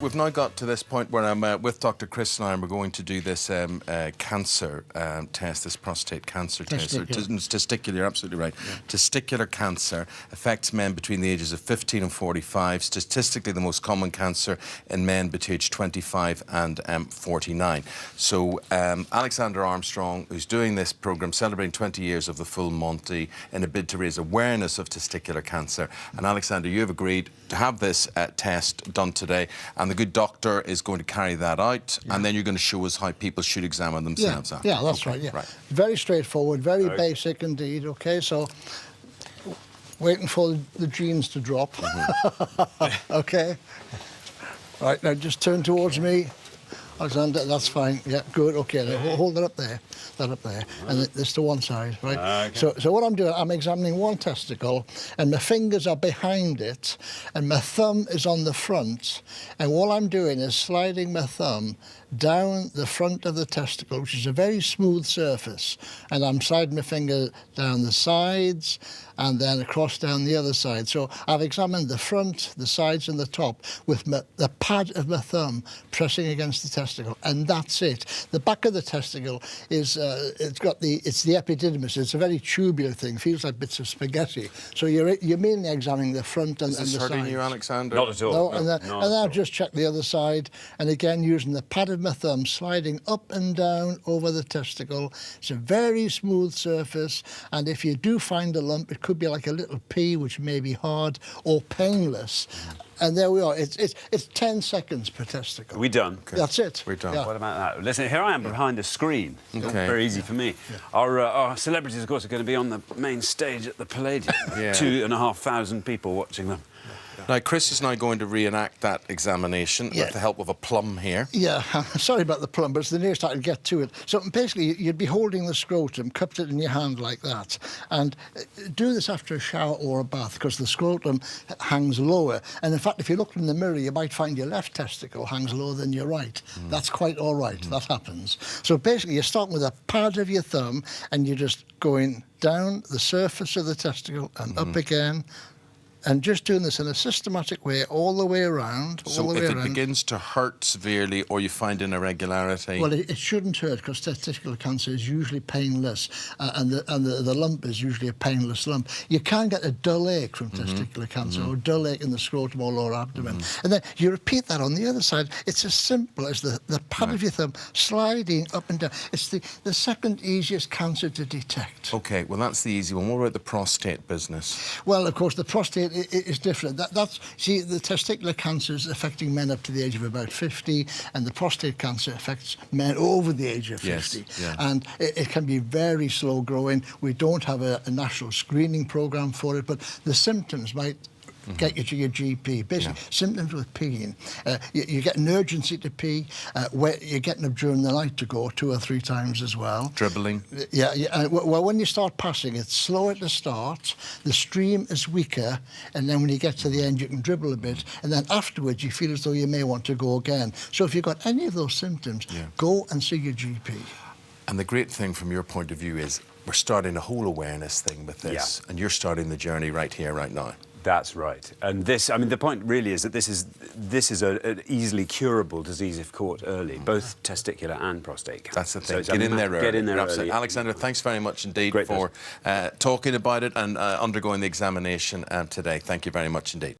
We've now got to this point where I'm with Dr. Chris now, and we're going to do this cancer test, this prostate cancer test. Testicular, you're absolutely right. Yeah. Testicular cancer affects men between the ages of 15 and 45. Statistically, the most common cancer in men between age 25 and 49. So Alexander Armstrong, who's doing this programme, celebrating 20 years of the full Monty in a bid to raise awareness of testicular cancer. And Alexander, you have agreed to have this test done today. And the good doctor is going to carry that out, and then you're going to show us how people should examine themselves after. Yeah, that's right, yeah. Very straightforward, very basic indeed, OK? So, waiting for the genes to drop, OK? Right, now just turn towards me. Alexander, that's fine. Yeah, good. OK, now hold it up there. That up there. And this to one side, right? Okay. So what I'm doing, I'm examining one testicle, and my fingers are behind it, and my thumb is on the front. And all I'm doing is sliding my thumb down the front of the testicle, which is a very smooth surface. And I'm sliding my finger down the sides, and then across down the other side. So I've examined the front, the sides, and the top with the pad of my thumb pressing against the testicle, and that's it. The back of the testicle is it's the epididymis. It's a very tubular thing. Feels like bits of spaghetti. So you're mainly examining the front and the sides. Is this hurting you, Alexander? Not at all. No, and then I'll just check the other side, and again using the pad of my thumb sliding up and down over the testicle. It's a very smooth surface, and if you do find a lump, it could be like a little pea, which may be hard or painless. And there we are. It's 10 seconds per testicle. Are we done? Okay. That's it. We're done. Yeah. What about that? Listen, here I am behind the screen. Okay. Very easy for me. Yeah. Our celebrities, of course, are going to be on the main stage at the Palladium. 2,500 people watching them. Now, Chris is now going to reenact that examination with the help of a plumb here. Yeah, sorry about the plumb, but it's the nearest I can get to it. So basically, you'd be holding the scrotum, cupped it in your hand like that, and do this after a shower or a bath, because the scrotum hangs lower. And in fact, if you look in the mirror, you might find your left testicle hangs lower than your right. That's quite all right. That happens. So basically, you're starting with a pad of your thumb, and you're just going down the surface of the testicle and up again, and just doing this in a systematic way all the way around. So if it begins to hurt severely or you find an irregularity... Well, it shouldn't hurt, because testicular cancer is usually painless, and the lump is usually a painless lump. You can get a dull ache from testicular cancer, or a dull ache in the scrotum or lower abdomen. And then you repeat that on the other side. It's as simple as the pad of your thumb sliding up and down. It's the second easiest cancer to detect. OK, well, that's the easy one. What about the prostate business? Well, of course, the prostate is different. See, the testicular cancer is affecting men up to the age of about 50, and the prostate cancer affects men over the age of 50. Yes, yeah. And it can be very slow growing. We don't have a national screening programme for it, but the symptoms might get you to your GP. Basically, symptoms with peeing. You get an urgency to pee, where you're getting up during the night to go 2 or 3 times as well. Dribbling. Yeah. Well, when you start passing, it's slow at the start, the stream is weaker, and then when you get to the end, you can dribble a bit, and then afterwards, you feel as though you may want to go again. So if you've got any of those symptoms, go and see your GP. And the great thing from your point of view is we're starting a whole awareness thing with this, and you're starting the journey right here, right now. That's right. And this, I mean, the point really is that this is an easily curable disease if caught early, both testicular and prostate cancer. That's the thing. So get in there early. Get in there early. Alexander, thanks very much indeed for talking about it and undergoing the examination today. Thank you very much indeed.